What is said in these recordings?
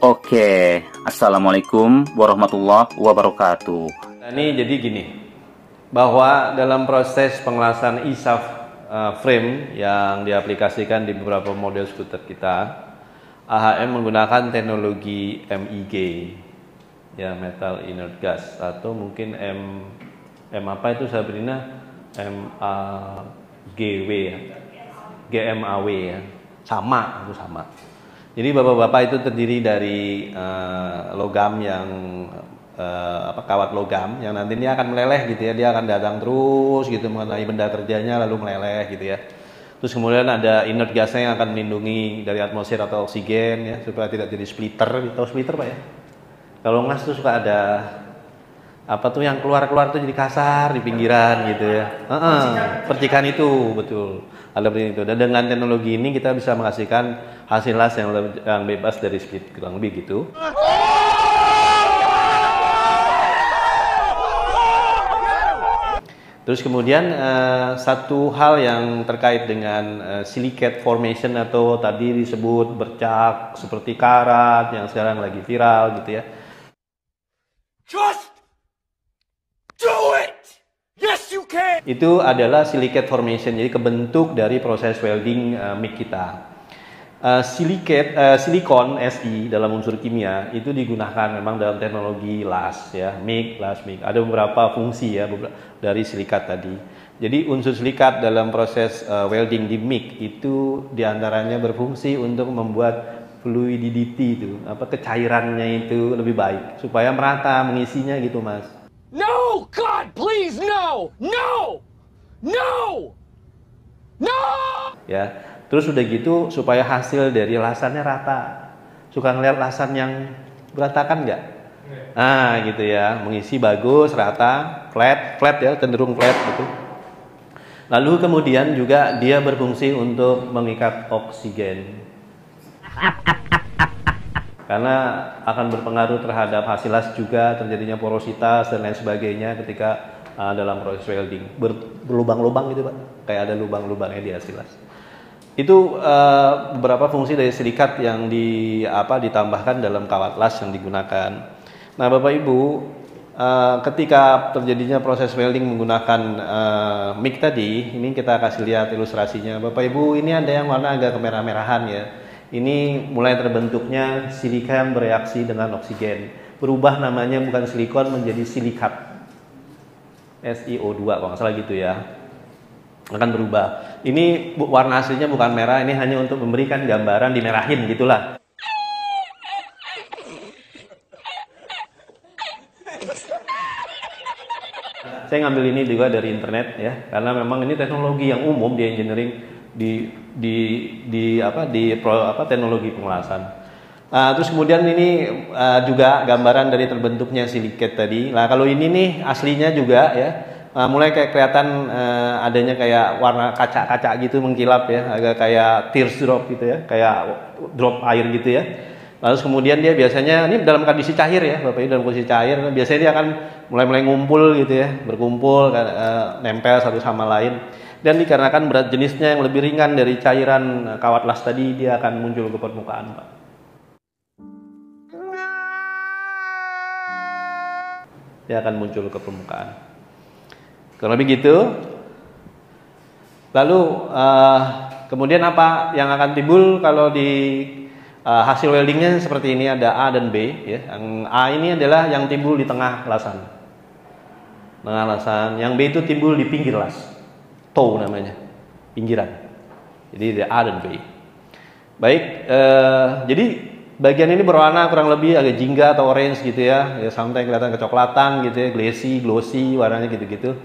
Oke, Assalamualaikum warahmatullahi wabarakatuh. Nah, ini jadi gini, bahwa dalam proses pengelasan e-shaft frame yang diaplikasikan di beberapa model skuter kita, AHM menggunakan teknologi MEG, ya, metal inert gas, atau mungkin M apa itu Sabrina, MAGW ya, GMAW ya, sama. Jadi bapak-bapak itu terdiri dari logam yang kawat logam yang nantinya akan meleleh gitu ya, dia akan datang terus gitu mengenai benda kerjanya lalu meleleh gitu ya. Terus kemudian ada inert gasnya yang akan melindungi dari atmosfer atau oksigen ya, supaya tidak jadi splitter. Tahu splitter Pak ya? Kalau ngas tuh suka ada apa tuh yang keluar tuh jadi kasar di pinggiran gitu ya. Percikan itu betul. Ada seperti itu. Dan dengan teknologi ini kita bisa menghasilkan hasil las yang bebas dari split, kurang lebih gitu. Terus kemudian satu hal yang terkait dengan silicate formation atau tadi disebut bercak seperti karat yang sekarang lagi viral gitu ya. Just do it! Yes you can! Itu adalah silicate formation, jadi kebentuk dari proses welding MIG kita. Silikon Si dalam unsur kimia itu digunakan memang dalam teknologi las ya, MIG, las MIG. Ada beberapa fungsi ya dari silikat tadi. Jadi unsur silikat dalam proses welding di MIG itu diantaranya berfungsi untuk membuat fluidity itu, kecairannya itu lebih baik supaya merata mengisinya gitu Mas. No! God, please, no! No! No! No! Ya, terus udah gitu supaya hasil dari lasannya rata. Suka ngeliat lasan yang berantakan nggak? Nah, gitu ya, mengisi bagus, rata, flat ya, cenderung flat gitu. Lalu kemudian juga dia berfungsi untuk mengikat oksigen. Karena akan berpengaruh terhadap hasil las juga, terjadinya porositas dan lain sebagainya ketika dalam proses welding. Berlubang-lubang gitu Pak, kayak ada lubang-lubangnya di hasil las. Itu beberapa fungsi dari silikat yang ditambahkan dalam kawat las yang digunakan. Nah Bapak Ibu, ketika terjadinya proses welding menggunakan MIG tadi, ini kita kasih lihat ilustrasinya. Bapak Ibu, ini ada yang warna agak kemerah-merahan ya. Ini mulai terbentuknya silikon bereaksi dengan oksigen. Berubah namanya bukan silikon menjadi silikat. SiO2 kalau nggak salah gitu ya. Akan berubah. Ini warna aslinya bukan merah, ini hanya untuk memberikan gambaran dimerahin gitulah. Saya ngambil ini juga dari internet ya, karena memang ini teknologi yang umum di engineering teknologi pengelasan. Terus kemudian ini juga gambaran dari terbentuknya silikat tadi. Nah kalau ini nih aslinya juga ya, mulai kayak kelihatan adanya kayak warna kaca-kaca gitu mengkilap ya, agak kayak teardrop gitu ya, kayak drop air gitu ya. Lalu kemudian dia biasanya ini dalam kondisi cair ya, Bapak Ibu, dalam kondisi cair, biasanya dia akan mulai ngumpul gitu ya, berkumpul, nempel satu sama lain. Dan dikarenakan berat jenisnya yang lebih ringan dari cairan kawat las tadi, dia akan muncul ke permukaan, Pak. Dia akan muncul ke permukaan. Kurang lebih gitu. Lalu kemudian apa yang akan timbul kalau di hasil weldingnya seperti ini, ada A dan B ya. Yang A ini adalah yang timbul di tengah lasan. Yang B itu timbul di pinggir las. Toe namanya, pinggiran. Jadi ada A dan B. Baik, jadi bagian ini berwarna kurang lebih agak jingga atau orange gitu ya, sampai kelihatan kecoklatan gitu ya, glossy warnanya gitu-gitu.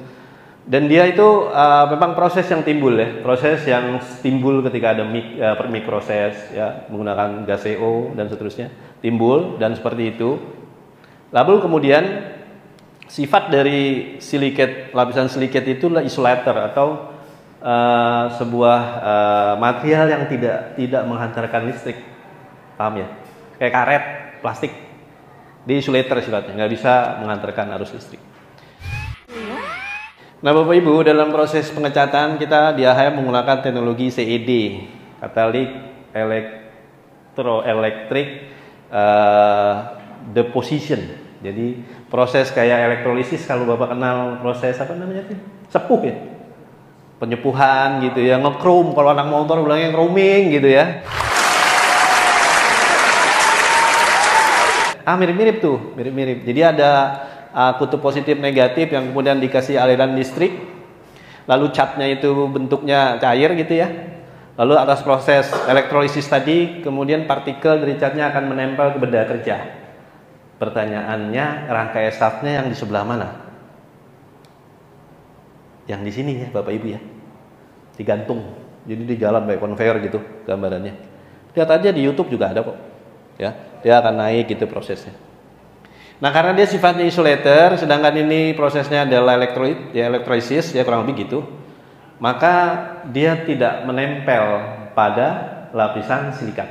Dan dia itu memang proses yang timbul ya, proses yang timbul ketika ada MIG proses ya, menggunakan gas CO dan seterusnya, timbul dan seperti itu. Lalu kemudian sifat dari lapisan silikat itu adalah isolator atau sebuah material yang tidak menghantarkan listrik, paham ya? Kayak karet, plastik, di isolator sifatnya, nggak bisa menghantarkan arus listrik. Nah Bapak Ibu, dalam proses pengecatan kita di AHM menggunakan teknologi CED, Catalytic Electric deposition. Jadi proses kayak elektrolisis, kalau Bapak kenal proses apa namanya sih? Sepuh ya. Penyepuhan gitu ya, nge-chrome, kalau anak motor bilangnya chroming gitu ya. Mirip-mirip tuh, mirip-mirip. Jadi ada kutub positif negatif yang kemudian dikasih aliran listrik, lalu catnya itu bentuknya cair gitu ya. Lalu atas proses elektrolisis tadi, kemudian partikel dari catnya akan menempel ke benda kerja. Pertanyaannya, rangkai esafnya yang di sebelah mana? Yang di sini ya, Bapak Ibu ya. Digantung. Jadi di jalan kayak conveyor gitu gambarannya. Lihat aja di YouTube juga ada kok. Ya, dia akan naik gitu prosesnya. Nah, karena dia sifatnya isolator, sedangkan ini prosesnya adalah elektrolisis, ya kurang lebih gitu. Maka dia tidak menempel pada lapisan silikat.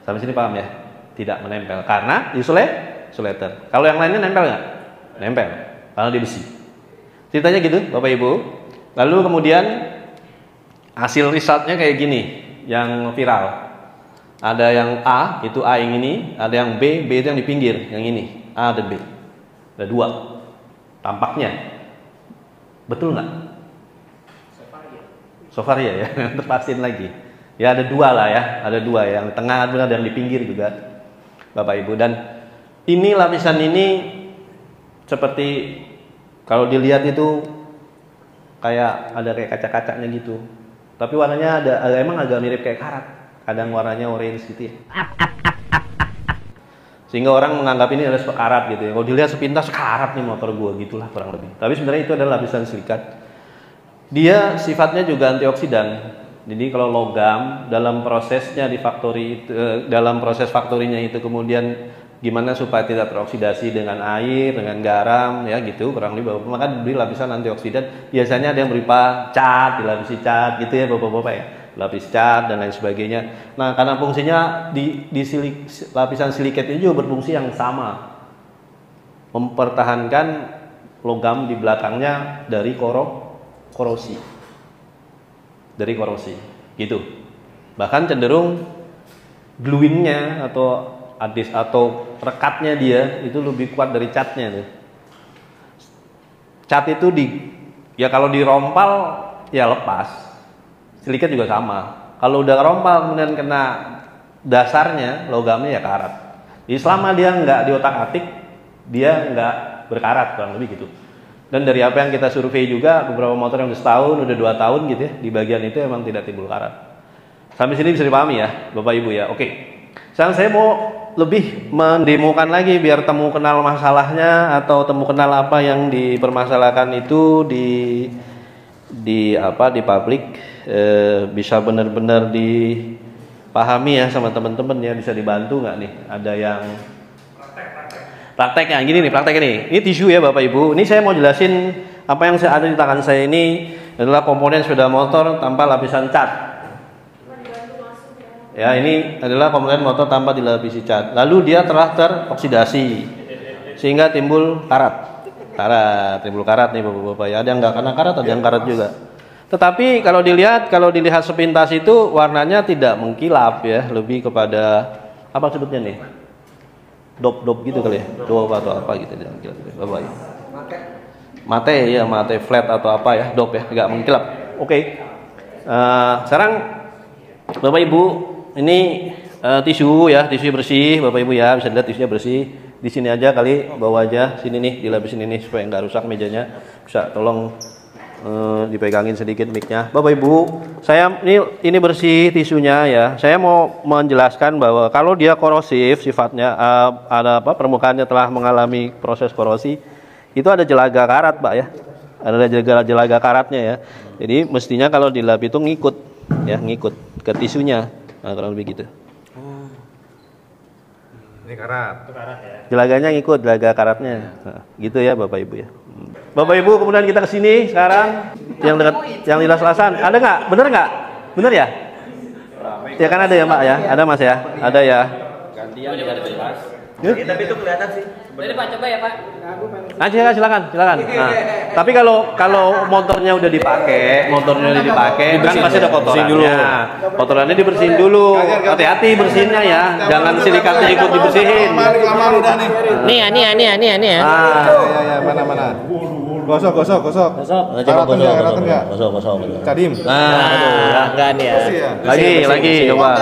Sampai sini paham ya? Tidak menempel karena isolator. Kalau yang lainnya nempel nggak? Nempel, karena dia besi. Ceritanya gitu, Bapak Ibu. Lalu kemudian hasil risetnya kayak gini, yang viral. Ada yang A, itu A yang ini, ada yang B, B itu yang di pinggir, yang ini, A dan B. Ada dua, tampaknya. Betul nggak? So far ya, terpastiin lagi. Ya ada dua lah ya, ada dua, yang di tengah ada yang di pinggir juga, Bapak Ibu. Dan ini lapisan ini seperti kalau dilihat itu kayak ada kayak kaca-kacanya gitu. Tapi warnanya emang agak mirip kayak karat. Kadang warnanya orange gitu ya. Sehingga orang menganggap ini adalah karat gitu ya. Kalau dilihat sepintas karat nih motor gua gitulah kurang lebih. Tapi sebenarnya itu adalah lapisan silikat. Dia sifatnya juga antioksidan. Jadi kalau logam dalam prosesnya di factory itu, dalam proses faktorinya itu kemudian gimana supaya tidak teroksidasi dengan air, dengan garam ya gitu kurang lebih. Maka diberi lapisan antioksidan. Biasanya ada yang berupa cat, dilapisi cat gitu ya Bapak-bapak ya. Lapis cat dan lain sebagainya. Nah, karena fungsinya di lapisan silikat ini juga berfungsi yang sama, mempertahankan logam di belakangnya dari korosi, gitu. Bahkan cenderung gluingnya atau rekatnya dia itu lebih kuat dari catnya tuh. Cat itu ya kalau dirompal ya lepas. Silikat juga sama. Kalau udah rompal kemudian kena dasarnya, logamnya ya karat. Jadi selama dia nggak diotak-atik, dia nggak berkarat kurang lebih gitu. Dan dari apa yang kita survei juga, beberapa motor yang udah setahun, udah 2 tahun gitu ya, di bagian itu emang tidak timbul karat. Sampai sini bisa dipahami ya, Bapak Ibu ya. Oke. Sekarang saya mau lebih mendemokan lagi biar temu kenal masalahnya atau temu kenal apa yang dipermasalahkan itu di publik. Bisa benar-benar dipahami ya sama teman-teman ya, bisa dibantu nggak nih? Ada yang praktek yang gini nih, praktek ini tisu ya Bapak Ibu. Ini saya mau jelasin apa yang ada di tangan saya ini adalah komponen sepeda motor tanpa lapisan cat. Ya, ini adalah komponen motor tanpa dilapisi cat. Lalu dia telah teroksidasi sehingga timbul karat. Timbul karat nih Bapak-bapak ya. Ada yang nggak kena karat, ada yang karat juga. Tetapi kalau dilihat sepintas itu warnanya tidak mengkilap ya, lebih kepada apa sebutnya nih? Dop gitu kali ya. Dop atau apa gitu Bapak ya. Mate flat atau apa ya, dop ya, enggak mengkilap. Oke. Sekarang Bapak Ibu, ini tisu ya, tisu bersih Bapak Ibu ya, bisa lihat tisunya bersih. Di sini aja kali, bawa aja sini nih, dilapisin ini supaya nggak rusak mejanya. Bisa tolong dipegangin sedikit mic-nya. Bapak Ibu, saya ini bersih tisunya ya. Saya mau menjelaskan bahwa kalau dia korosif sifatnya, permukaannya telah mengalami proses korosi, itu ada jelaga karat, Pak ya. Ada jelaga karatnya ya. Jadi mestinya kalau dilap itu ngikut ke tisunya. Nah, kurang lebih gitu. Ini karat. Jelaganya ngikut, jelaga karatnya. Nah, gitu ya Bapak Ibu ya. Bapak Ibu, kemudian kita ke sini sekarang yang dekat, yang di Las-Lasan. Ada nggak? Bener nggak? Bener ya? Ya kan ada ya Mbak ya? Ada Mas ya? Ada ya? Gantian juga ada bebas. Tapi itu kelihatan sih. Jadi Pak coba ya Pak. Nah, silakan. Nah, tapi kalau motornya udah dipakai, kan pasti ada kotorannya. Kotorannya dibersihin dulu. Hati-hati bersihinnya ya. Jangan silikatnya ikut dibersihin. Nih ya. Ah. Ya, mana. Gosok. Cadim. Enggak nih ya. Lagi coba.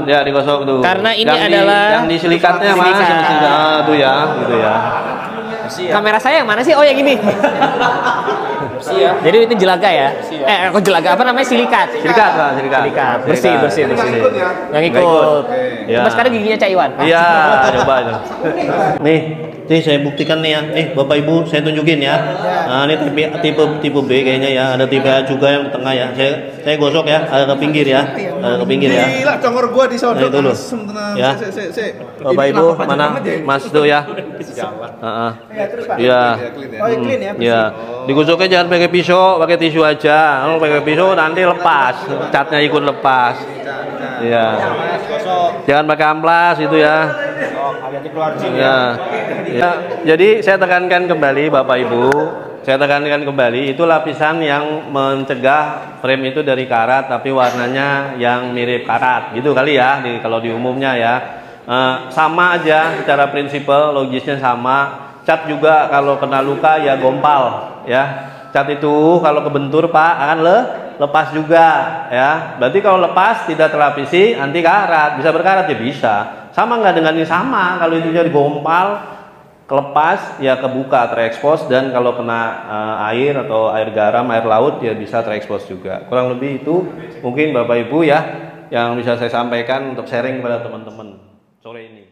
Ya digosok tuh. Karena ini adalah yang di silikatnya Mas. Tuh ya, gitu ya. Kamera saya yang mana sih? Oh yang ini. Jadi itu jelaga ya? Kok jelaga apa namanya? Silikat. Silikat. Bersih. Yang ikut. Ya. Mas sekarang giginya Cak Iwan. Iya, coba itu. Nih saya buktikan nih ya. Bapak Ibu saya tunjukin ya. Nah, ini tipe B kayaknya ya. Ada tipe A juga yang di tengah ya. Saya gosok ya, ada ke pinggir ya. Gila, congor gua disodok. Nah, itu loh. Ya. Bapak Ibu mana? Mas tuh ya. Iya. Clean ya. Iya. Digosoknya jangan pakai pisau, pakai tisu aja. Kalau pakai pisau nanti lepas, catnya ikut lepas. Iya. Jangan pakai amplas itu ya. Ya. Jadi saya tekankan kembali Bapak Ibu, itu lapisan yang mencegah frame itu dari karat tapi warnanya yang mirip karat gitu kali ya, kalau di umumnya ya. Sama aja secara prinsipal, logisnya sama. Cat juga kalau kena luka ya gompal ya. Cat itu kalau kebentur Pak akan lepas juga ya. Berarti kalau lepas tidak terlapisi anti karat, bisa berkarat ya bisa. Sama nggak dengan ini? Sama. Kalau itu jadi gompal, kelepas ya kebuka, terekspos, dan kalau kena air atau air garam, air laut ya bisa terekspos juga. Kurang lebih itu mungkin Bapak Ibu ya yang bisa saya sampaikan untuk sharing kepada teman-teman sore ini.